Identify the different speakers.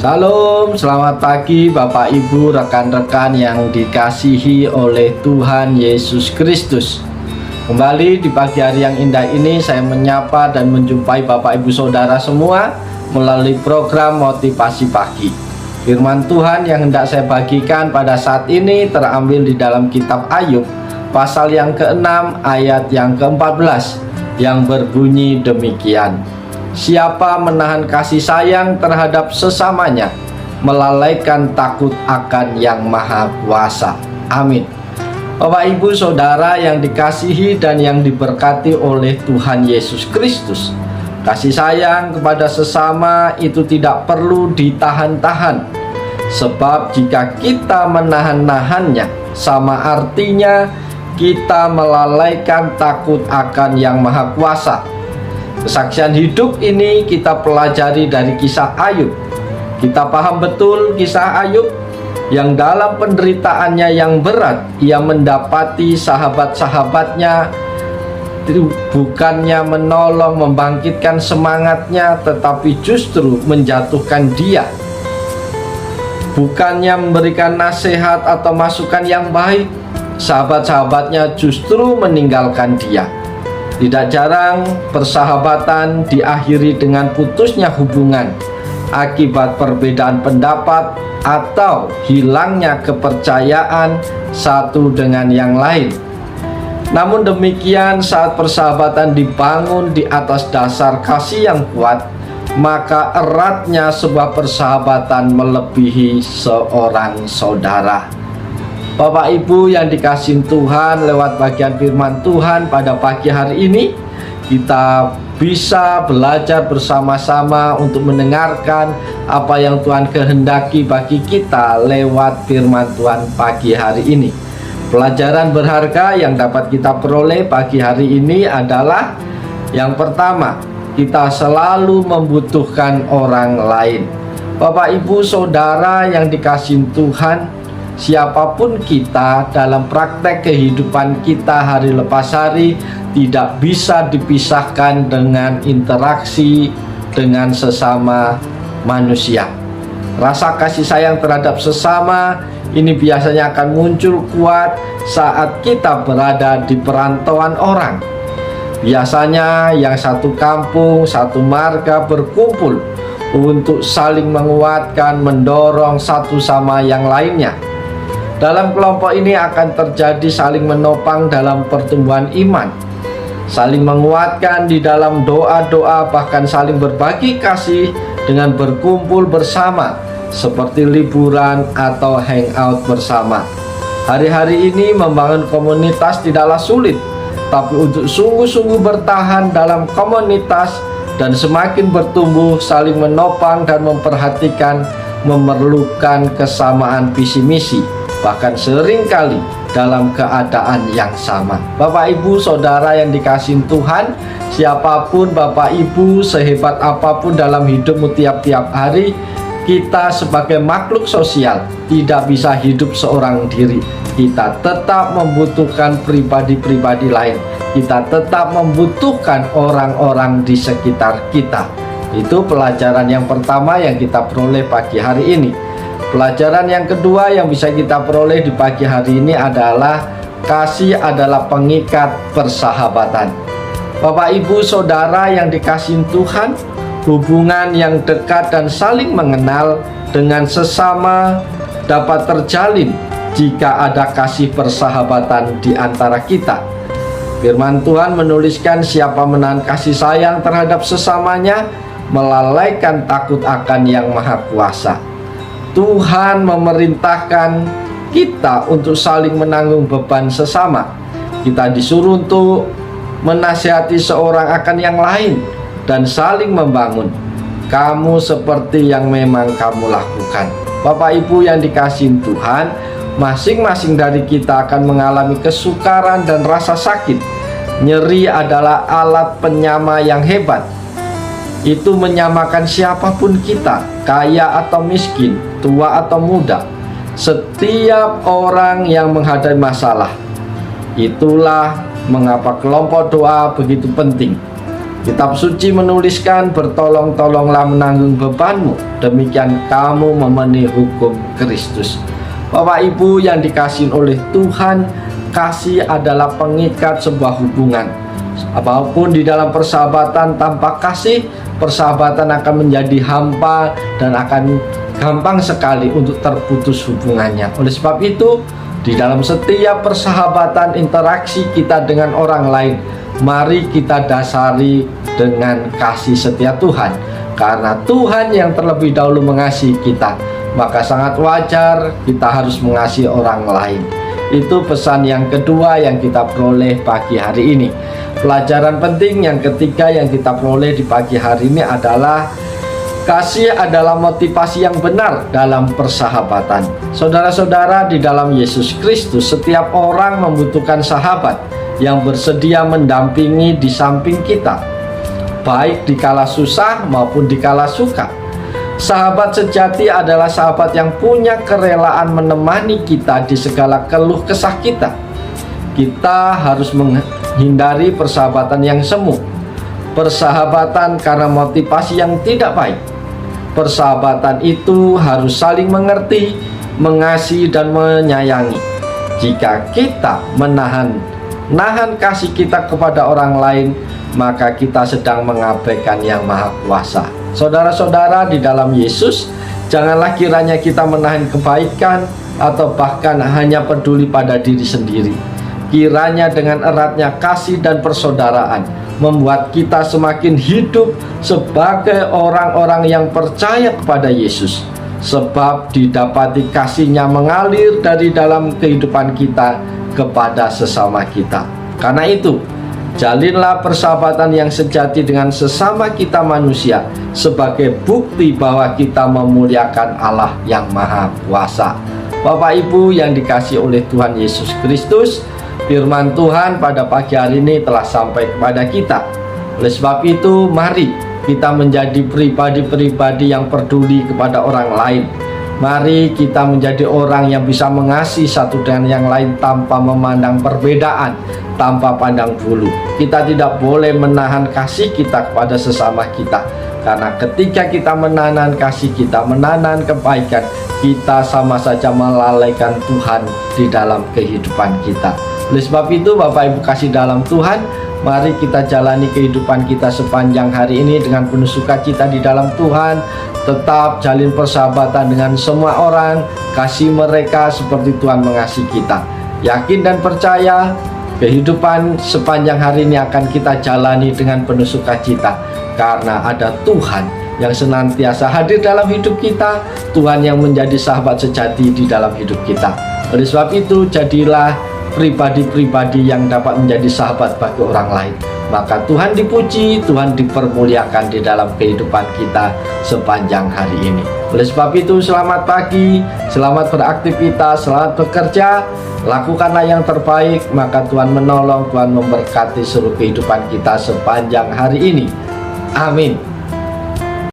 Speaker 1: Shalom, selamat pagi Bapak Ibu, rekan-rekan yang dikasihi oleh Tuhan Yesus Kristus. Kembali di pagi hari yang indah ini saya menyapa dan menjumpai Bapak Ibu Saudara semua melalui program Motivasi Pagi. Firman Tuhan yang hendak saya bagikan pada saat ini terambil di dalam kitab Ayub pasal yang ke-6 ayat yang ke-14 yang berbunyi demikian. Siapa menahan kasih sayang terhadap sesamanya, melalaikan takut akan Yang Maha Kuasa. Amin. Bapak Ibu Saudara yang dikasihi dan yang diberkati oleh Tuhan Yesus Kristus, kasih sayang kepada sesama itu tidak perlu ditahan-tahan. Sebab jika kita menahan-nahannya, sama artinya kita melalaikan takut akan Yang Maha Kuasa. Kesaksian hidup ini kita pelajari dari kisah Ayub. Kita paham betul kisah Ayub yang dalam penderitaannya yang berat, ia mendapati sahabat-sahabatnya bukannya menolong, membangkitkan semangatnya, tetapi justru menjatuhkan dia. Bukannya memberikan nasihat atau masukan yang baik, sahabat-sahabatnya justru meninggalkan dia. Tidak jarang persahabatan diakhiri dengan putusnya hubungan akibat perbedaan pendapat atau hilangnya kepercayaan satu dengan yang lain. Namun demikian, saat persahabatan dibangun di atas dasar kasih yang kuat, maka eratnya sebuah persahabatan melebihi seorang saudara. Bapak Ibu yang dikasihi Tuhan, lewat bagian firman Tuhan pada pagi hari ini kita bisa belajar bersama-sama untuk mendengarkan apa yang Tuhan kehendaki bagi kita lewat firman Tuhan pagi hari ini. Pelajaran berharga yang dapat kita peroleh pagi hari ini adalah yang pertama, kita selalu membutuhkan orang lain. Bapak Ibu Saudara yang dikasihi Tuhan, siapapun kita dalam praktek kehidupan kita hari lepas hari tidak bisa dipisahkan dengan interaksi dengan sesama manusia. Rasa kasih sayang terhadap sesama ini biasanya akan muncul kuat saat kita berada di perantauan orang. Biasanya yang satu kampung, satu marga berkumpul untuk saling menguatkan, mendorong satu sama yang lainnya. Dalam kelompok ini akan terjadi saling menopang dalam pertumbuhan iman, saling menguatkan di dalam doa-doa, bahkan saling berbagi kasih dengan berkumpul bersama seperti liburan atau hangout bersama. Hari-hari ini membangun komunitas tidaklah sulit, tapi untuk sungguh-sungguh bertahan dalam komunitas dan semakin bertumbuh, saling menopang dan memperhatikan memerlukan kesamaan visi misi, bahkan seringkali dalam keadaan yang sama. Bapak Ibu Saudara yang dikasihi Tuhan, siapapun Bapak Ibu, sehebat apapun dalam hidupmu tiap-tiap hari, kita sebagai makhluk sosial tidak bisa hidup seorang diri. Kita tetap membutuhkan pribadi-pribadi lain. Kita tetap membutuhkan orang-orang di sekitar kita. Itu pelajaran yang pertama yang kita peroleh pagi hari ini. Pelajaran yang kedua yang bisa kita peroleh di pagi hari ini adalah kasih adalah pengikat persahabatan. Bapak Ibu Saudara yang dikasihi Tuhan, hubungan yang dekat dan saling mengenal dengan sesama dapat terjalin jika ada kasih persahabatan di antara kita. Firman Tuhan menuliskan siapa menahan kasih sayang terhadap sesamanya, melalaikan takut akan Yang Maha Kuasa. Tuhan memerintahkan kita untuk saling menanggung beban sesama. Kita disuruh untuk menasihati seorang akan yang lain dan saling membangun. Kamu seperti yang memang kamu lakukan. Bapak Ibu yang dikasihi Tuhan, masing-masing dari kita akan mengalami kesukaran dan rasa sakit. Nyeri adalah alat penyama yang hebat. Itu menyamakan siapapun kita, kaya atau miskin, tua atau muda. Setiap orang yang menghadapi masalah. Itulah mengapa kelompok doa begitu penting. Kitab suci menuliskan, bertolong-tolonglah menanggung bebanmu, demikian kamu memenuhi hukum Kristus. Bapak Ibu yang dikasihi oleh Tuhan, kasih adalah pengikat sebuah hubungan. Apapun di dalam persahabatan tanpa kasih, persahabatan akan menjadi hampa dan akan gampang sekali untuk terputus hubungannya. Oleh sebab itu, di dalam setiap persahabatan interaksi kita dengan orang lain, mari kita dasari dengan kasih setia Tuhan. Karena Tuhan yang terlebih dahulu mengasihi kita, maka sangat wajar kita harus mengasihi orang lain. Itu pesan yang kedua yang kita peroleh pagi hari ini. Pelajaran penting yang ketiga yang kita peroleh di pagi hari ini adalah kasih adalah motivasi yang benar dalam persahabatan. Saudara-saudara, di dalam Yesus Kristus, setiap orang membutuhkan sahabat yang bersedia mendampingi di samping kita, baik di kala susah maupun di kala suka. Sahabat sejati adalah sahabat yang punya kerelaan menemani kita di segala keluh kesah kita. Kita harus menghindari persahabatan yang semu, persahabatan karena motivasi yang tidak baik. Persahabatan itu harus saling mengerti, mengasihi dan menyayangi. Jika kita menahan kasih kita kepada orang lain, maka kita sedang mengabaikan Yang Maha Kuasa. Saudara-saudara di dalam Yesus, janganlah kiranya kita menahan kebaikan atau bahkan hanya peduli pada diri sendiri. Kiranya dengan eratnya kasih dan persaudaraan membuat kita semakin hidup sebagai orang-orang yang percaya kepada Yesus, sebab didapati kasih-Nya mengalir dari dalam kehidupan kita kepada sesama kita. Karena itu, jalinlah persahabatan yang sejati dengan sesama kita manusia sebagai bukti bahwa kita memuliakan Allah yang Maha Kuasa. Bapak Ibu yang dikasihi oleh Tuhan Yesus Kristus, firman Tuhan pada pagi hari ini telah sampai kepada kita. Oleh sebab itu, mari kita menjadi pribadi-pribadi yang peduli kepada orang lain. Mari kita menjadi orang yang bisa mengasihi satu dengan yang lain tanpa memandang perbedaan, tanpa pandang bulu. Kita tidak boleh menahan kasih kita kepada sesama kita, karena ketika kita menahan kasih kita, menahan kebaikan, kita sama saja melalaikan Tuhan di dalam kehidupan kita. Oleh sebab itu, Bapak Ibu kasih dalam Tuhan, mari kita jalani kehidupan kita sepanjang hari ini dengan penuh sukacita di dalam Tuhan. Tetap jalin persahabatan dengan semua orang, kasih mereka seperti Tuhan mengasihi kita. Yakin dan percaya, kehidupan sepanjang hari ini akan kita jalani dengan penuh sukacita, karena ada Tuhan yang senantiasa hadir dalam hidup kita, Tuhan yang menjadi sahabat sejati di dalam hidup kita. Oleh sebab itu, jadilah pribadi-pribadi yang dapat menjadi sahabat bagi orang lain. Maka Tuhan dipuji, Tuhan dipermuliakan di dalam kehidupan kita sepanjang hari ini. Oleh sebab itu, selamat pagi, selamat beraktivitas, selamat bekerja, lakukanlah yang terbaik, maka Tuhan menolong, Tuhan memberkati seluruh kehidupan kita sepanjang hari ini. Amin.